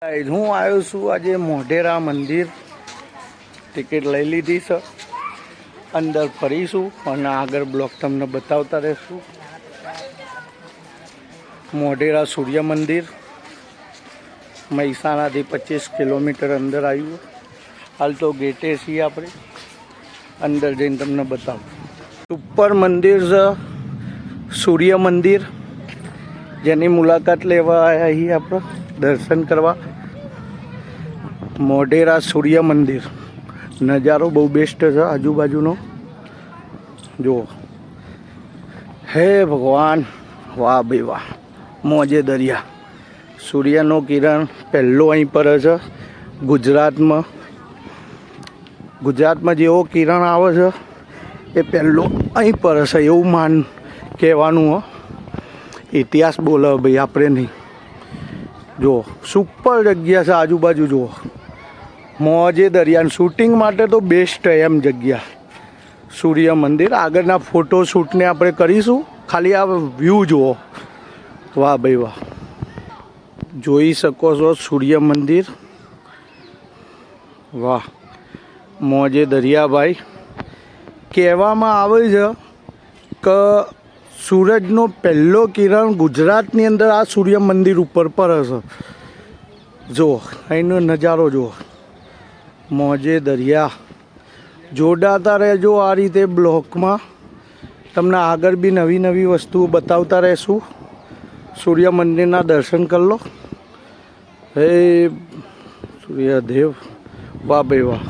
હું આવ્યો છું આજે મોઢેરા મંદિર. ટિકિટ લઈ લીધી છે. અંદર ફરીશું અને આગળ બ્લોક તમને બતાવતા રહેશું. મોઢેરા સૂર્ય મંદિર મહેસાણાથી 25 કિલોમીટર અંદર આવ્યું. હાલ તો ગેટે છીએ આપણે. અંદર જઈને તમને બતાવું. સુપર મંદિર છે સૂર્ય મંદિર, જેની મુલાકાત લેવા આવ્યા છીએ આપણે દર્શન કરવા. મોઢેરા સૂર્ય મંદિર નજારો બહુ બેસ્ટ છે. આજુબાજુનો જુઓ. હે ભગવાન, વાહ ભાઈ વાહ, મોજે દરિયા. સૂર્યનો કિરણ પહેલો અહીં પર છે. ગુજરાતમાં જેવો કિરણ આવે છે એ પહેલો અહીં પર છે એવું કહેવાનું હો. ઇતિહાસ બોલે ભાઈ, આપણે નહીં. જુઓ સુપર જગ્યા છે. આજુબાજુ જુઓ, મોજે દરિયા. શૂટિંગ માટે તો બેસ્ટ એમ જગ્યા સૂર્ય મંદિર. આગળના ફોટો શૂટને આપણે કરીશું. ખાલી આ વ્યૂ જુઓ, વાહ ભાઈ વાહ. જોઈ શકો છો સૂર્ય મંદિર. વાહ, મોજે દરિયા ભાઈ. કહેવામાં આવે છે કે સૂરજનો પહેલો કિરણ ગુજરાતની અંદર આ સૂર્ય મંદિર ઉપર પડે છે. જુઓ અહીંનો નજારો જુઓ, મોજે દરિયા. જોડાતા રહેજો આ રીતે બ્લોકમાં. તમને આગળ બી નવી નવી વસ્તુઓ બતાવતા રહેશું. સૂર્ય મંદિરના દર્શન કરી લો. હે સૂર્યદેવ, વાહ ભાઈ વાહ.